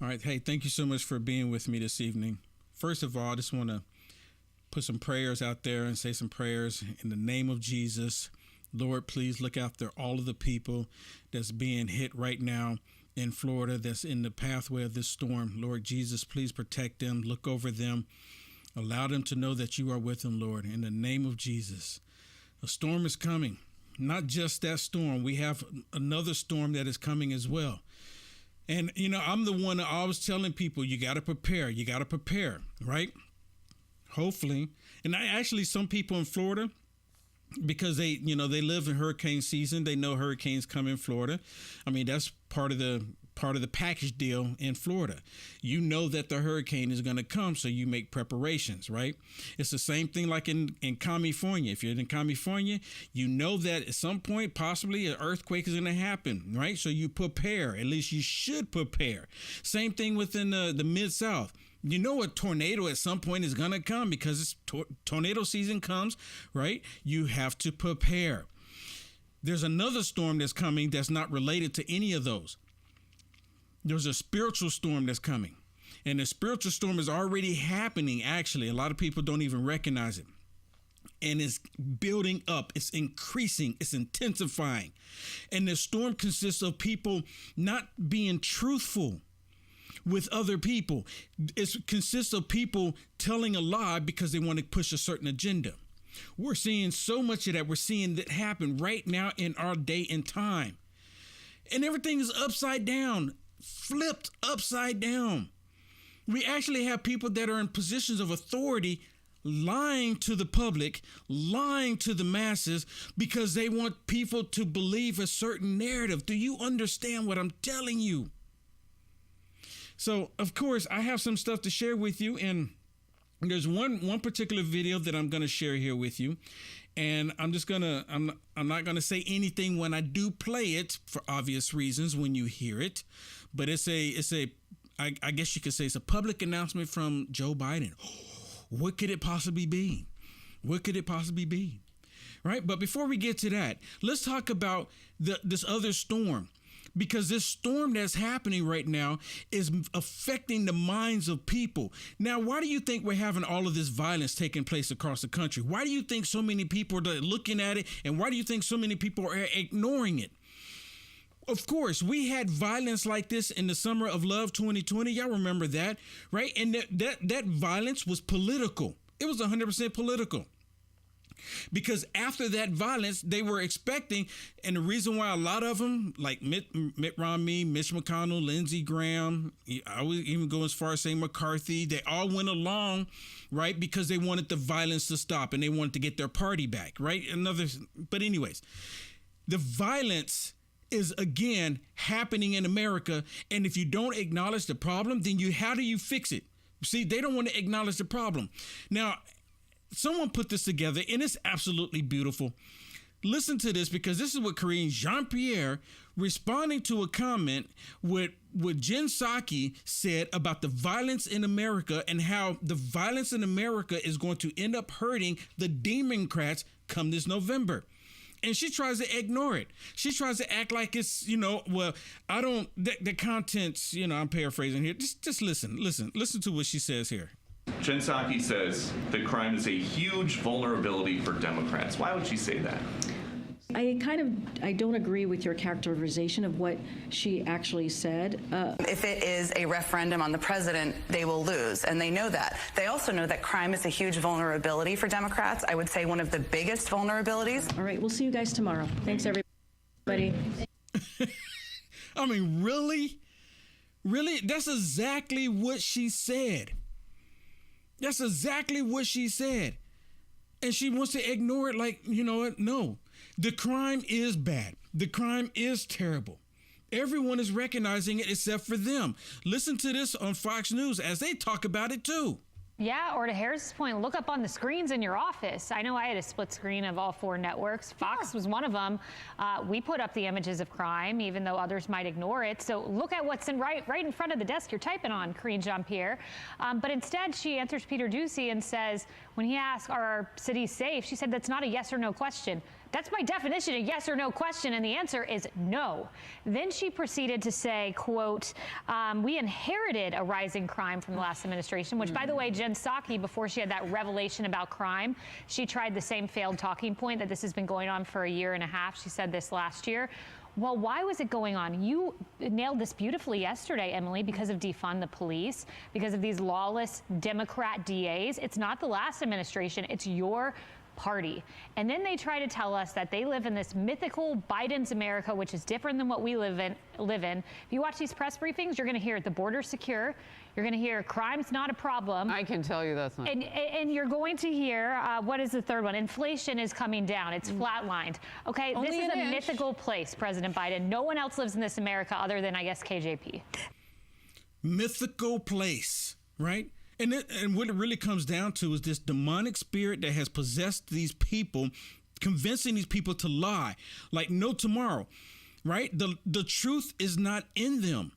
All right. Hey, thank you so much for being with me this evening. First of all, I just want to put some prayers out there and say some prayers in the name of Jesus. Lord, please look after all of the people that's being hit right now in Florida, that's in the pathway of this storm. Lord Jesus, please protect them, look over them, allow them to know that you are with them, Lord, in the name of Jesus. A storm is coming. Not just that storm. We have another storm that is coming as well. And, you know, I'm the one that always telling people, you got to prepare, right? Hopefully. And some people in Florida, because they live in hurricane season, they know hurricanes come in Florida. I mean, that's part of the package deal in Florida. You know that the hurricane is going to come, so you make preparations, right? It's the same thing like in California. If you're in California, you know that at some point possibly an earthquake is going to happen, right? So you prepare. At least you should prepare. Same thing within the Mid-South. You know a tornado at some point is going to come because it's tornado season comes, right? You have to prepare. There's another storm that's coming that's not related to any of those. There's a spiritual storm that's coming, and the spiritual storm is already happening. Actually, a lot of people don't even recognize it, and it's building up. It's increasing. It's intensifying. And the storm consists of people not being truthful with other people. It consists of people telling a lie because they want to push a certain agenda. We're seeing so much of that. We're seeing that happen right now in our day and time. And everything is upside down, flipped upside down. We actually have people that are in positions of authority lying to the public, lying to the masses because they want people to believe a certain narrative. Do you understand what I'm telling you? So, of course, I have some stuff to share with you, and there's one particular video that I'm going to share here with you, and I'm not going to say anything when I do play it for obvious reasons when you hear it, but I guess you could say it's a public announcement from Joe Biden. What could it possibly be? What could it possibly be? Right? But before we get to that, let's talk about this other storm. Because this storm that's happening right now is affecting the minds of people. Now, why do you think we're having all of this violence taking place across the country? Why do you think so many people are looking at it? And why do you think so many people are ignoring it? Of course, we had violence like this in the summer of love 2020. Y'all remember that, right? And that violence was political. It was 100% political. Because after that violence, they were expecting, and the reason why a lot of them, like Mitt Romney, Mitch McConnell, Lindsey Graham, I would even go as far as saying McCarthy, they all went along, right, because they wanted the violence to stop and they wanted to get their party back, right? But anyways, the violence is again happening in America, and if you don't acknowledge the problem, then how do you fix it? See, they don't want to acknowledge the problem. Now, someone put this together, and it's absolutely beautiful. Listen to this, because this is what Karine Jean-Pierre, responding to a comment what Jen Psaki said about the violence in America and how the violence in America is going to end up hurting the Democrats come this November. And she tries to ignore it. She tries to act like it's, the contents, I'm paraphrasing here. Just listen to what she says here. Jen Psaki says that crime is a huge vulnerability for Democrats. Why would she say that? I don't agree with your characterization of what she actually said. If it is a referendum on the president, they will lose, and they know that. They also know that crime is a huge vulnerability for Democrats. I would say one of the biggest vulnerabilities. All right, we'll see you guys tomorrow. Thanks, everybody. I mean, really? Really? That's exactly what she said. That's exactly what she said. And she wants to ignore it like, you know what? No. The crime is bad. The crime is terrible. Everyone is recognizing it except for them. Listen to this on Fox News as they talk about it too. Yeah, or to Harris's point, look up on the screens in your office. I know I had a split screen of all 4 networks. Fox was one of them. We put up the images of crime, even though others might ignore it. So look at what's right in front of the desk you're typing on, Karine Jean-Pierre. But instead, she answers Peter Doocy and says, when he asks, are our cities safe? She said, that's not a yes or no question. That's by definition a yes or no question, and the answer is no. Then she proceeded to say, quote, we inherited a rising crime from the last administration, which, by the way, Jen Psaki, before she had that revelation about crime, she tried the same failed talking point that this has been going on for a year and a half. She said this last year. Well, why was it going on? You nailed this beautifully yesterday, Emily, because of defund the police, because of these lawless Democrat DAs. It's not the last administration. It's your party. And then they try to tell us that they live in this mythical Biden's America, which is different than what we live in. If you watch these press briefings, you're going to hear the border's secure. You're going to hear crime's not a problem. I can tell you that's not. And you're going to hear, what is the third one? Inflation is coming down. It's flatlined. Okay, Only this is an a inch. mythical place, President Biden. No one else lives in this America other than, I guess, KJP. Mythical place, right? And what it really comes down to is this demonic spirit that has possessed these people, convincing these people to lie, like no tomorrow, right? The truth is not in them.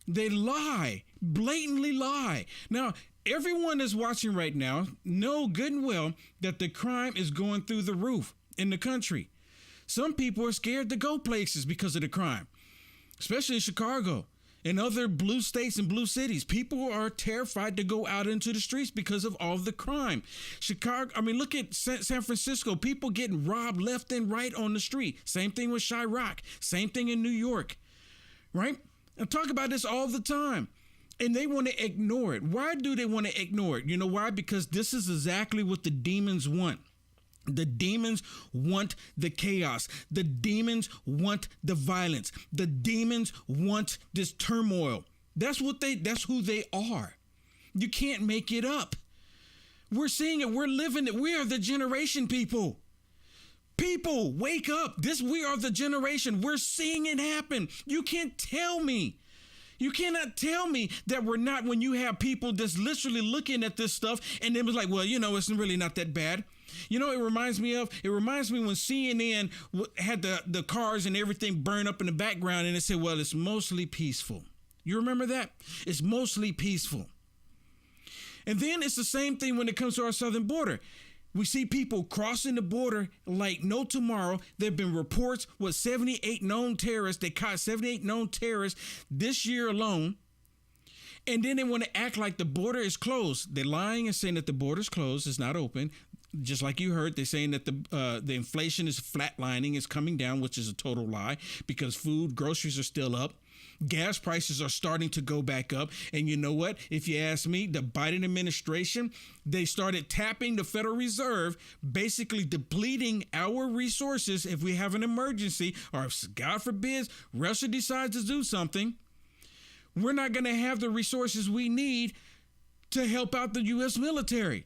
They lie, blatantly lie. Now, everyone that's watching right now know good and well that the crime is going through the roof in the country. Some people are scared to go places because of the crime, especially in Chicago and other blue states and blue cities. People are terrified to go out into the streets because of all the crime. Chicago, I mean, look at San Francisco. People getting robbed left and right on the street. Same thing with Chirac. Same thing in New York, right? I talk about this all the time. And they want to ignore it. Why do they want to ignore it? You know why? Because this is exactly what the demons want. The demons want the chaos. The demons want the violence. The demons want this turmoil. That's who they are. You can't make it up. We're seeing it. We're living it. We are the generation, people. People, wake up. We are the generation. We're seeing it happen. You can't tell me. You cannot tell me that we're not, when you have people that's literally looking at this stuff and it was like, well, it's really not that bad. You know, it reminds me when CNN had the cars and everything burned up in the background and it said, well, it's mostly peaceful. You remember that? It's mostly peaceful. And then it's the same thing when it comes to our southern border. We see people crossing the border like no tomorrow. There have been reports with 78 known terrorists. They caught 78 known terrorists this year alone. And then they want to act like the border is closed. They're lying and saying that the border is closed. It's not open. Just like you heard, they're saying that the inflation is flatlining, is coming down, which is a total lie because groceries are still up. Gas prices are starting to go back up. And you know what? If you ask me, the Biden administration, they started tapping the Federal Reserve, basically depleting our resources if we have an emergency or if, God forbid, Russia decides to do something. We're not going to have the resources we need to help out the U.S. military.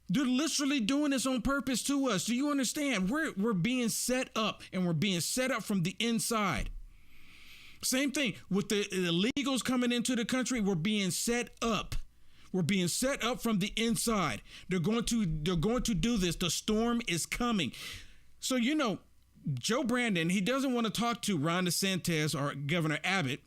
They're literally doing this on purpose to us. Do you understand? We're being set up, and we're being set up from the inside. Same thing with the illegals coming into the country. We're being set up. We're being set up from the inside. They're going to do this. The storm is coming. So, Joe Brandon, he doesn't want to talk to Ron DeSantis or Governor Abbott.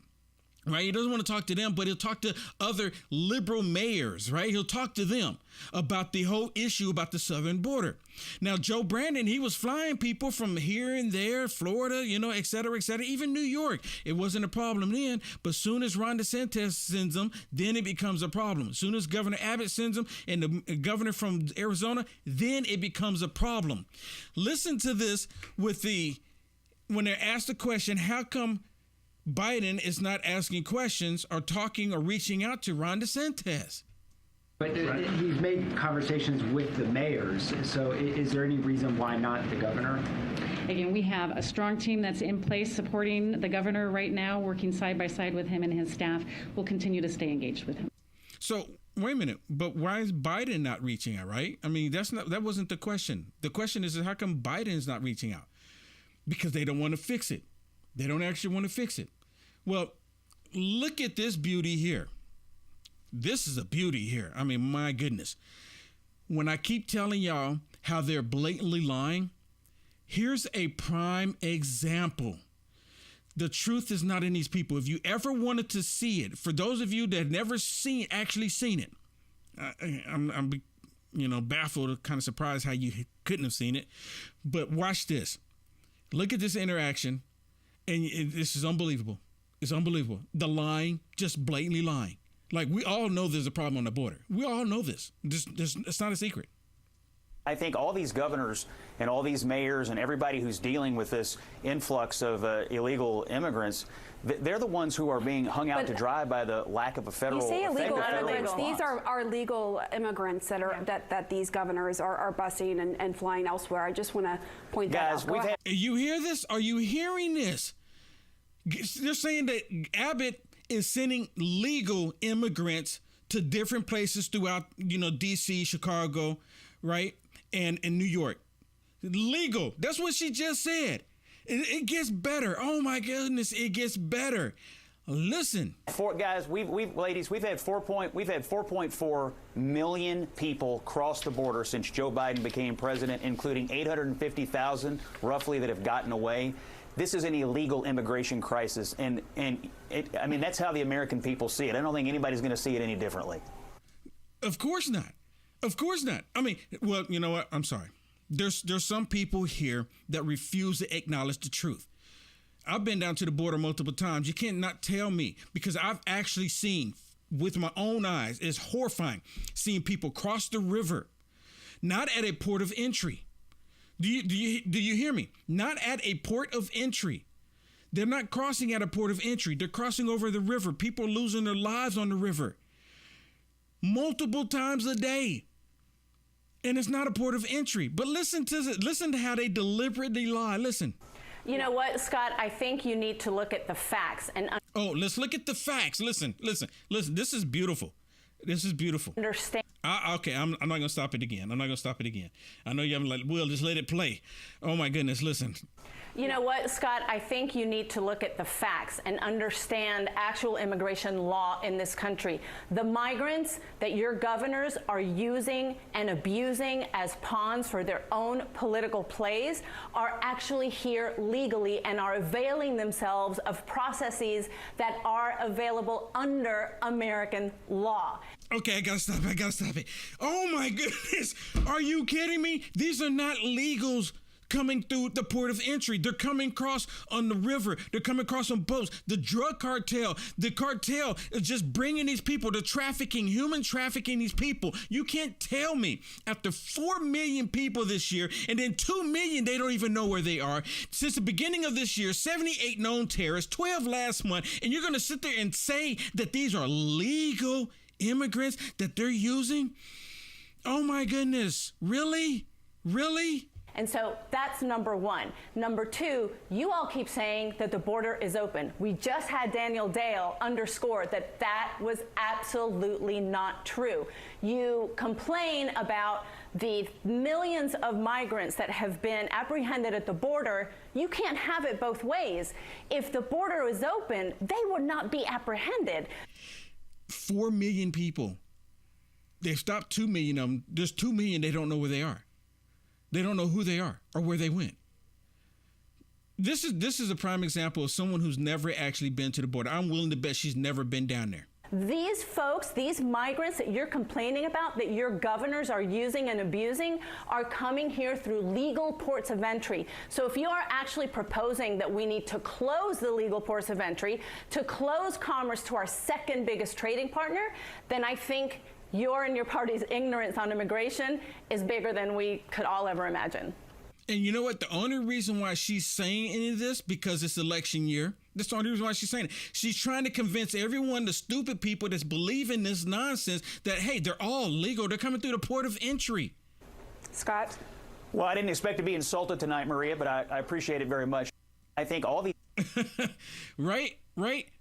Right? He doesn't want to talk to them, but he'll talk to other liberal mayors, right? He'll talk to them about the whole issue about the southern border. Now, Joe Brandon, he was flying people from here and there, Florida, et cetera, even New York. It wasn't a problem then, but as soon as Ron DeSantis sends them, then it becomes a problem. As soon as Governor Abbott sends them and the governor from Arizona, then it becomes a problem. Listen to this when they're asked the question, how come Biden is not asking questions or talking or reaching out to Ron DeSantis? But he's made conversations with the mayors. So is there any reason why not the governor? Again, we have a strong team that's in place supporting the governor right now, working side by side with him and his staff. We'll continue to stay engaged with him. So wait a minute, but why is Biden not reaching out, right? I mean, that wasn't the question. The question is how come Biden's not reaching out? Because they don't want to fix it. They don't actually want to fix it. Well, look at this beauty here. This is a beauty here. I mean, my goodness. When I keep telling y'all how they're blatantly lying, here's a prime example. The truth is not in these people. If you ever wanted to see it, for those of you that have never actually seen it, I'm baffled, kind of surprised how you couldn't have seen it. But watch this. Look at this interaction. And this is unbelievable. It's unbelievable. The lying, just blatantly lying. Like, we all know there's a problem on the border. We all know this. It's not a secret. I think all these governors and all these mayors and everybody who's dealing with this influx of illegal immigrants, they're the ones who are being hung out to dry by the lack of a federal. You say illegal immigrants. response. These are legal immigrants that these governors are busing and flying elsewhere. I just want to point that out. Guys, You hear this? Are you hearing this? They're saying that Abbott is sending legal immigrants to different places throughout, D.C., Chicago, right? And New York. Legal. That's what she just said. It gets better. Oh my goodness, it gets better. Listen. Guys, we've had 4.4 million people cross the border since Joe Biden became president, including 850,000 roughly that have gotten away. This is an illegal immigration crisis, and that's how the American people see it. I don't think anybody's going to see it any differently. Of course not. Of course not. I mean, well, you know what? I'm sorry. There's some people here that refuse to acknowledge the truth. I've been down to the border multiple times. You can't not tell me, because I've actually seen with my own eyes, it's horrifying, seeing people cross the river, not at a port of entry. Do you hear me? Not at a port of entry. They're not crossing at a port of entry. They're crossing over the river. People losing their lives on the river multiple times a day. And it's not a port of entry. But listen to how they deliberately lie. Listen. You know what, Scott? I think you need to look at the facts. Let's look at the facts. Listen. This is beautiful. This is beautiful. Understand. Okay, I'm not going to stop it again. I know you haven't Will, just let it play. Oh, my goodness, listen. You know what, Scott? I think you need to look at the facts and understand actual immigration law in this country. The migrants that your governors are using and abusing as pawns for their own political plays are actually here legally and are availing themselves of processes that are available under American law. Okay, I gotta stop it. Oh my goodness, are you kidding me? These are not legals coming through the port of entry. They're coming across on the river. They're coming across on boats. The drug cartel, is just bringing these people, human trafficking these people. You can't tell me after 4 million people this year, and then 2 million, they don't even know where they are. Since the beginning of this year, 78 known terrorists, 12 last month, and you're gonna sit there and say that these are legal immigrants that they're using? Oh my goodness, really? And so that's number one. Number two, you all keep saying that the border is open. We just had Daniel Dale underscore that that was absolutely not true. You complain about the millions of migrants that have been apprehended at the border. You can't have it both ways. If the border is open, they would not be apprehended. 4 million people. They've stopped 2 million of them. There's 2 million, they don't know where they are. They don't know who they are or where they went. This is a prime example of someone who's never actually been to the border. I'm willing to bet she's never been down there. These folks, these migrants that you're complaining about, that your governors are using and abusing, are coming here through legal ports of entry. So if you are actually proposing that we need to close the legal ports of entry, to close commerce to our second biggest trading partner, then I think your and your party's ignorance on immigration is bigger than we could all ever imagine. And you know what? The only reason why she's saying any of this, because it's election year. That's the only reason why she's saying it. She's trying to convince everyone, the stupid people that's believing this nonsense, that, hey, they're all legal. They're coming through the port of entry. Scott? Well, I didn't expect to be insulted tonight, Maria, but I appreciate it very much. I think all these... Right.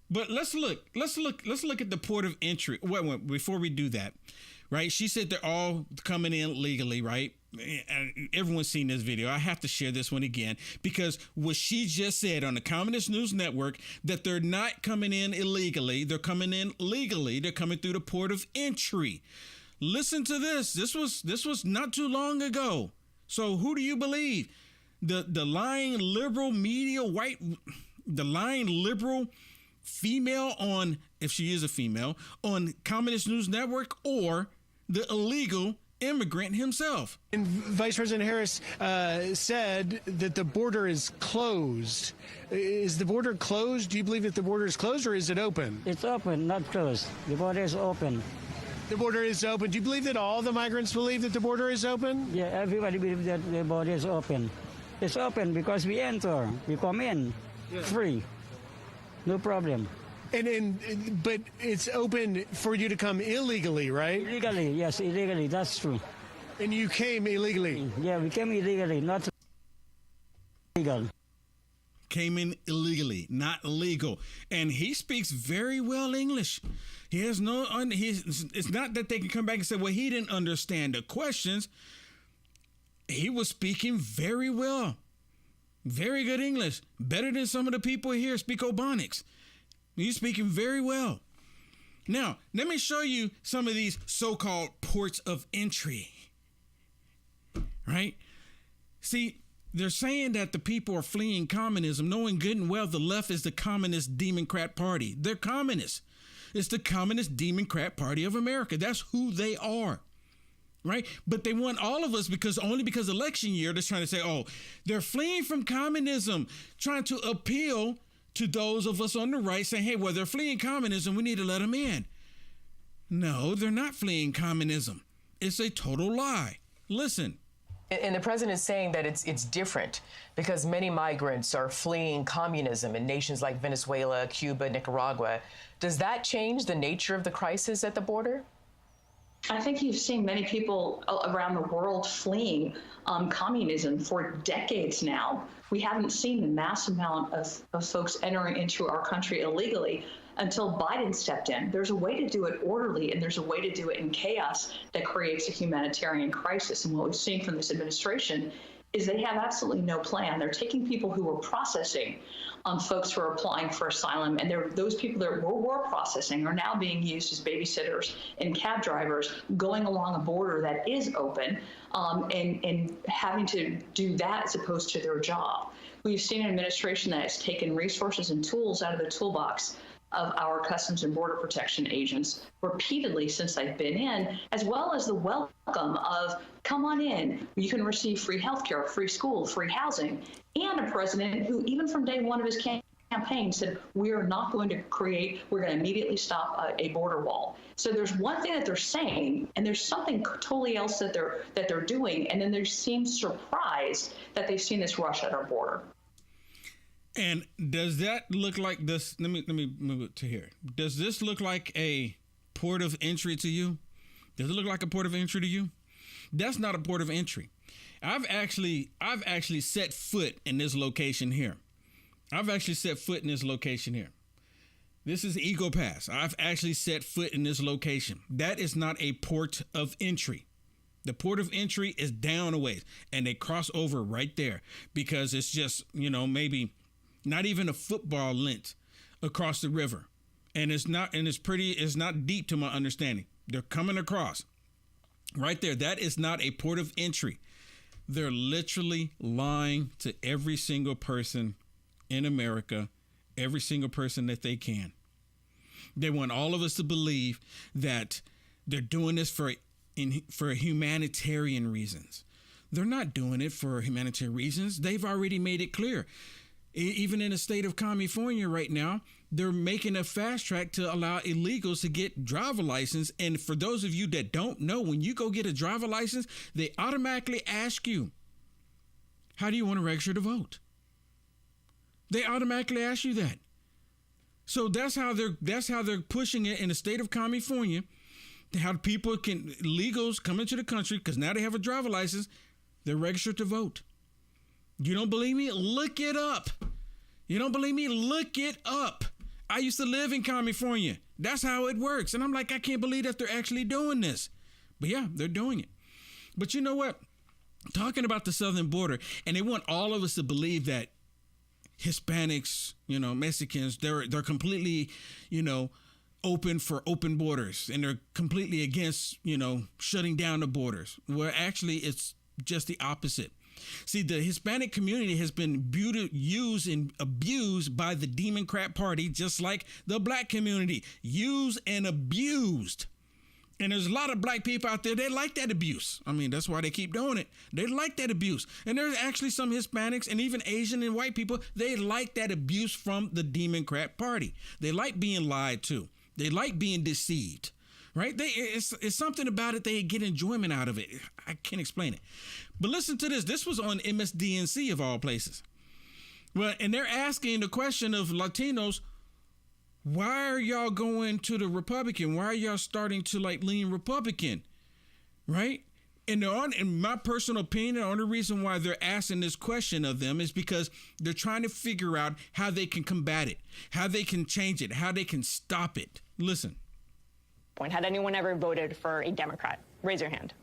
But let's look at the port of entry. Wait, before we do that, right? She said they're all coming in legally, right? And everyone's seen this video. I have to share this one again, because what she just said on the Communist News Network, that they're not coming in illegally. They're coming in legally. They're coming through the port of entry. Listen to this. This was not too long ago. So who do you believe? The lying liberal media, the lying liberal female on, if she is a female, on Communist News Network, or the illegal immigrant himself. And Vice President Harris said that the border is closed. Is the border closed? Do you believe that the border is closed, or is it open? It's open, not closed. The border is open. The border is open. Do you believe that all the migrants believe that the border is open? Yeah, everybody believes that the border is open. It's open because we enter, we come in, free, no problem. But it's open for you to come illegally, right? Illegally, yes, illegally, that's true. And you came illegally? Yeah, we came illegally, not legal. Came in illegally, not legal. And he speaks very well English. He has no, it's not that they can come back and say, well, he didn't understand the questions. He was speaking very well. Very good English. Better than some of the people here speak Obonics. He's speaking very well. Now, let me show you some of these so-called ports of entry. Right? See, they're saying that the people are fleeing communism, knowing good and well the left is the communist Democrat Party. They're communists. It's the Communist Democrat Party of America. That's who they are. Right? But they want all of us because election year, they're trying to say, oh, they're fleeing from communism, trying to appeal to those of us on the right saying, hey, well, they're fleeing communism. We need to let them in. No, they're not fleeing communism. It's a total lie. Listen. And the president is saying that it's different because many migrants are fleeing communism in nations like Venezuela, Cuba, Nicaragua. Does that change the nature of the crisis at the border? I think you've seen many people around the world fleeing communism for decades now. We haven't seen the mass amount of folks entering into our country illegally until Biden stepped in. There's a way to do it orderly, and there's a way to do it in chaos that creates a humanitarian crisis. And what we've seen from this administration is they have absolutely no plan. They're taking people who are processing folks who are applying for asylum, and those people that were processing are now being used as babysitters and cab drivers going along a border that is open and having to do that as opposed to their job. We've seen an administration that has taken resources and tools out of the toolbox of our Customs and Border Protection agents repeatedly since they've been in, as well as the welcome of, come on in, you can receive free healthcare, free school, free housing, and a president who, even from day one of his campaign, said, we are not going to we're going to immediately stop a border wall. So there's one thing that they're saying, and there's something totally else that they're doing, and then they seem surprised that they've seen this rush at our border. And does that look like this? Let me move it to here. Does this look like a port of entry to you? Does it look like a port of entry to you? That's not a port of entry. I've actually set foot in this location here. This is Eagle Pass. I've actually set foot in this location. That is not a port of entry. The port of entry is down a ways, and they cross over right there because it's just, maybe not even a football length across the river. And it's not deep to my understanding. They're coming across right there. That is not a port of entry. They're literally lying to every single person in America, every single person that they can. They want all of us to believe that they're doing this for humanitarian reasons. They're not doing it for humanitarian reasons. They've already made it clear. Even in the state of California right now, they're making a fast track to allow illegals to get driver license. And for those of you that don't know, when you go get a driver license, they automatically ask you, how do you want to register to vote? They automatically ask you that. So that's how they're pushing it in the state of California, how people illegals come into the country because now they have a driver license, they're registered to vote. You don't believe me? Look it up. You don't believe me? Look it up. I used to live in California. That's how it works. And I'm like, I can't believe that they're actually doing this. But yeah, they're doing it. But you know what? Talking about the southern border, and they want all of us to believe that Hispanics, Mexicans, they're completely, open for open borders, and they're completely against, shutting down the borders. Where actually it's just the opposite. See, the Hispanic community has been used and abused by the Democrat Party, just like the black community, used and abused. And there's a lot of black people out there, they like that abuse. I mean, that's why they keep doing it. They like that abuse. And there's actually some Hispanics and even Asian and white people, they like that abuse from the Democrat Party. They like being lied to. They like being deceived, right? It's something about it. They get enjoyment out of it. I can't explain it. But listen to this. This was on MSDNC of all places. Well, and they're asking the question of Latinos, why are y'all going to the Republican? Why are y'all starting to lean Republican? Right? And in my personal opinion, the only reason why they're asking this question of them is because they're trying to figure out how they can combat it, how they can change it, how they can stop it. Listen. Had anyone ever voted for a Democrat? Raise your hand.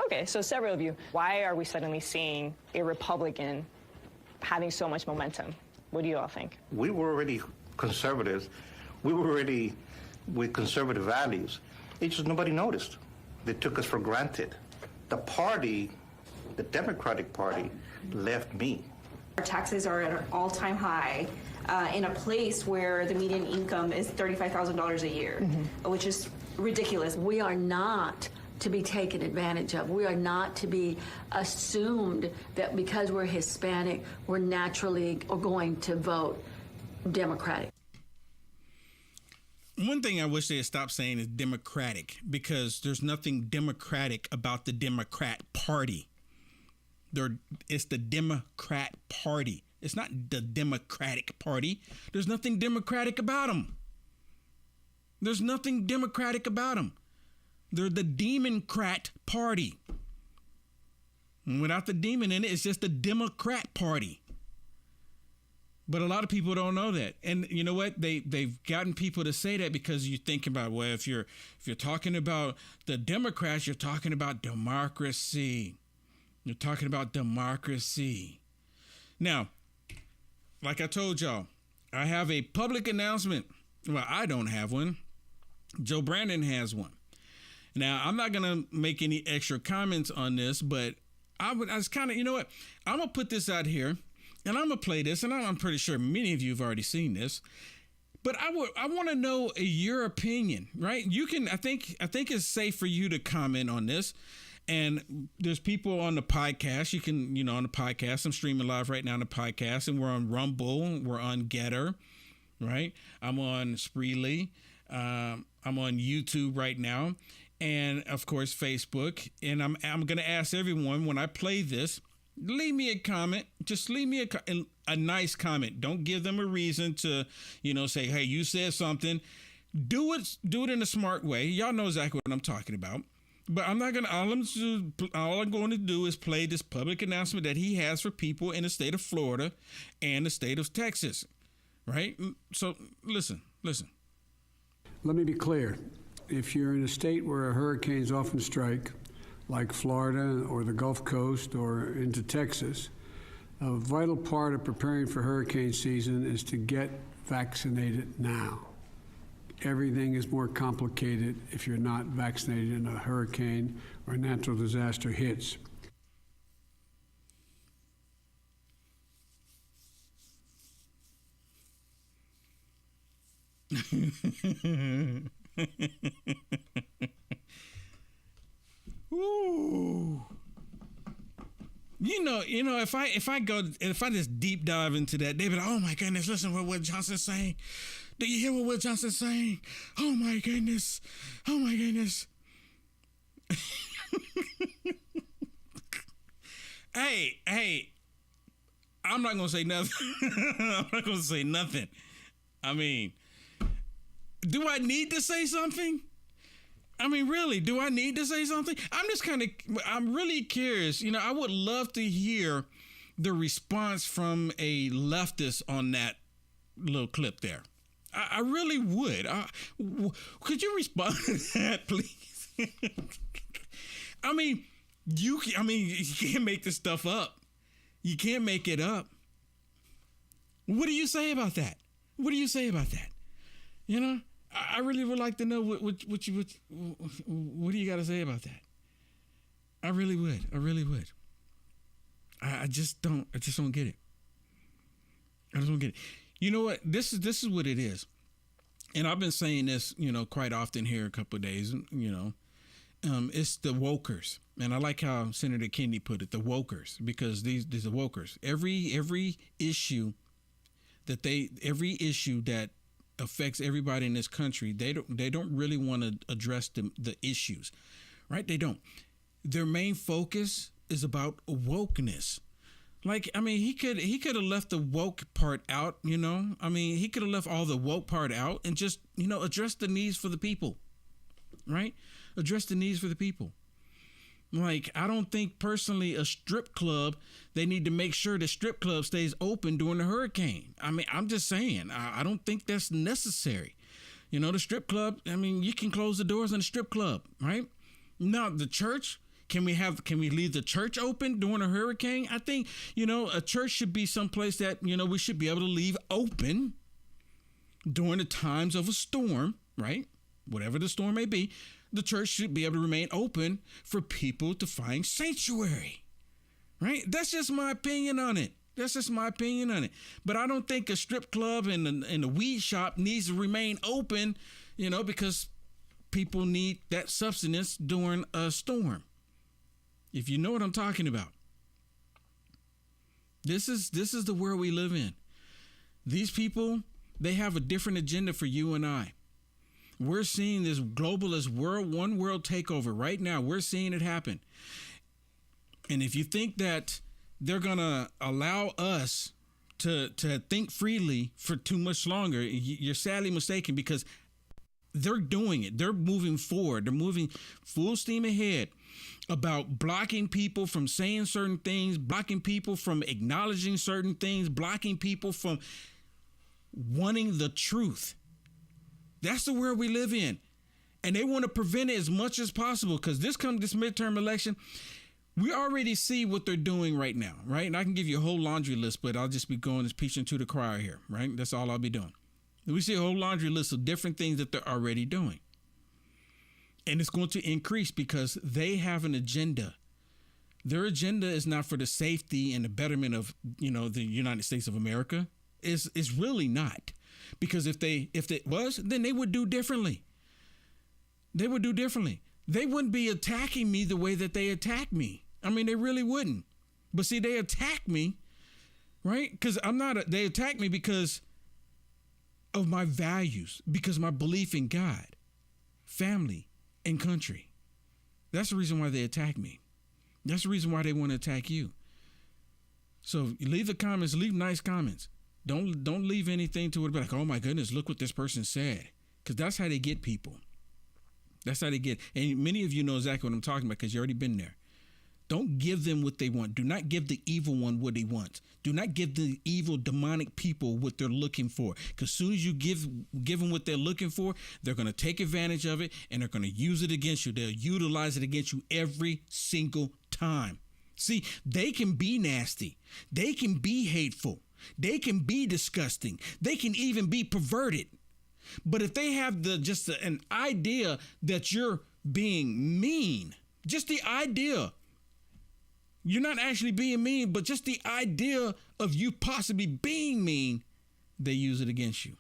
Okay, so several of you. Why are we suddenly seeing a Republican having so much momentum? What do you all think? We were already conservatives. We were already with conservative values. It's just nobody noticed. They took us for granted. The party, the Democratic Party, left me. Our taxes are at an all-time high in a place where the median income is $35,000 a year, which is ridiculous. We are not to be taken advantage of. We are not to be assumed that because we're Hispanic, we're naturally going to vote Democratic. One thing I wish they had stopped saying is Democratic, because there's nothing democratic about the Democrat Party. It's the Democrat Party. It's not the Democratic Party. There's nothing democratic about them. There's nothing democratic about them. They're the Democrat Party. And without the demon in it, it's just the Democrat Party. But a lot of people don't know that. And you know what? They've gotten people to say that because you think about, well, if you're talking about the Democrats, you're talking about democracy. You're talking about democracy. Now, like I told y'all, I have a public announcement. Well, I don't have one. Joe Brandon has one. Now, I'm not going to make any extra comments on this, but I was kind of, you know what? I'm going to put this out here. And I'm going to play this, and I'm pretty sure many of you have already seen this. But I want to know your opinion, right? You can, I think it's safe for you to comment on this. And there's people on the podcast. You can, on the podcast. I'm streaming live right now on the podcast, and we're on Rumble. We're on Getter, right? I'm on Spreely. I'm on YouTube right now. And, of course, Facebook. And I'm going to ask everyone when I play this, leave me a comment. Just leave me a nice comment. Don't give them a reason to, say, hey, you said something. Do it in a smart way. Y'all know exactly what I'm talking about. But I'm not going to, all I'm going to do is play this public announcement that he has for people in the state of Florida and the state of Texas. Right? So listen. Let me be clear. If you're in a state where hurricanes often strike, like Florida or the Gulf Coast or into Texas, a vital part of preparing for hurricane season is to get vaccinated now. Everything is more complicated if you're not vaccinated and a hurricane or a natural disaster hits. Ooh. If I just deep dive into that, David, oh my goodness, listen to what Will Johnson's saying. Do you hear what Will Johnson's saying? Oh my goodness. Hey, I'm not gonna say nothing. I mean, do I need to say something? I mean, really, do I need to say something? I'm really curious. I would love to hear the response from a leftist on that little clip there. I really would. Could you respond to that, please? You can't make this stuff up. You can't make it up. What do you say about that? I really would like to know what do you got to say about that? I really would. I just don't get it. I just don't get it. You know what? This is what it is. and I've been saying this, quite often here a couple of days, it's the wokers. And I like how Senator Kennedy put it, the wokers, because these are wokers. Every issue that affects everybody in this country, they don't really want to address the issues, right? They don't. Their main focus is about wokeness. Like, I mean, he could have left the woke part out, I mean, he could have left all the woke part out and just, address the needs for the people, right? Address the needs for the people. Like, I don't think personally a strip club, they need to make sure the strip club stays open during the hurricane. I mean, I'm just saying, I don't think that's necessary. The strip club, I mean, you can close the doors on the strip club, right? Now, the church, can we leave the church open during a hurricane? I think, a church should be someplace that, we should be able to leave open during the times of a storm, right? Whatever the storm may be. The church should be able to remain open for people to find sanctuary, right? That's just my opinion on it. But I don't think a strip club and a weed shop needs to remain open, because people need that substance during a storm. If you know what I'm talking about. This is the world we live in. These people, they have a different agenda for you and I. We're seeing this globalist one world takeover right now. We're seeing it happen. And if you think that they're going to allow us to think freely for too much longer, you're sadly mistaken, because they're doing it. They're moving forward. They're moving full steam ahead about blocking people from saying certain things, blocking people from acknowledging certain things, blocking people from wanting the truth. That's the world we live in. And they want to prevent it as much as possible, because this midterm election, we already see what they're doing right now, right? And I can give you a whole laundry list, but I'll just be going as preaching to the choir here, right? That's all I'll be doing. We see a whole laundry list of different things that they're already doing. And it's going to increase because they have an agenda. Their agenda is not for the safety and the betterment of, the United States of America. It's really not. Because if it was, then they would do differently. They wouldn't be attacking me the way that they attack me. I mean, they really wouldn't. But see, they attack me, right? Because they attack me because of my values, because of my belief in God, family, and country. That's the reason why they attack me. That's the reason why they want to attack you. So leave the comments, leave nice comments. Don't leave anything to it like, oh my goodness, look what this person said. Because that's how they get people. That's how they get. And many of you know exactly what I'm talking about because you've already been there. Don't give them what they want. Do not give the evil one what he wants. Do not give the evil demonic people what they're looking for. Because as soon as you give them what they're looking for, they're going to take advantage of it and they're going to use it against you. They'll utilize it against you every single time. See, they can be nasty. They can be hateful. They can be disgusting. They can even be perverted. But if they have an idea that you're being mean, just the idea, you're not actually being mean, but just the idea of you possibly being mean, they use it against you.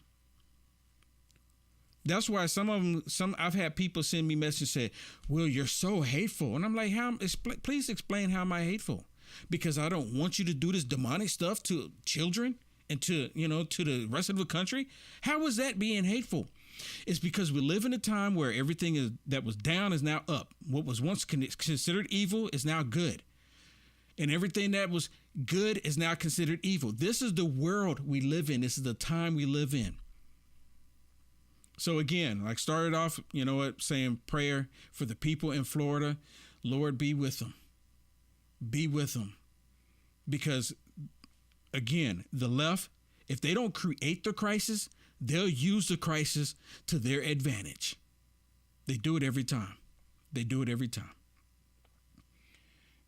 That's why I've had people send me messages say, "Well, you're so hateful," and I'm like, please explain how am I hateful? Because I don't want you to do this demonic stuff to children and to the rest of the country. How is that being hateful? It's because we live in a time where everything that was down is now up. What was once considered evil is now good. And everything that was good is now considered evil. This is the world we live in. This is the time we live in. So again, like started off, saying prayer for the people in Florida. Lord, be with them. Be with them. Because again, the left, if they don't create the crisis, they'll use the crisis to their advantage. They do it every time.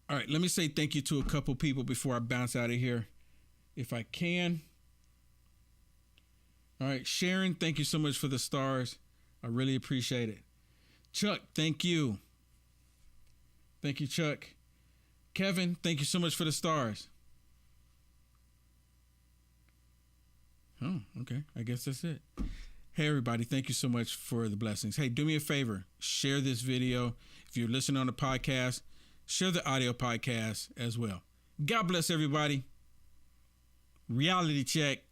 All right, let me say thank you to a couple people before I bounce out of here, if I can. All right, Sharon, thank you so much for the stars. I really appreciate it. Chuck, thank you. Thank you, Chuck. Kevin, thank you so much for the stars. Oh, okay. I guess that's it. Hey, everybody. Thank you so much for the blessings. Hey, do me a favor. Share this video. If you're listening on the podcast, share the audio podcast as well. God bless everybody. Reality check.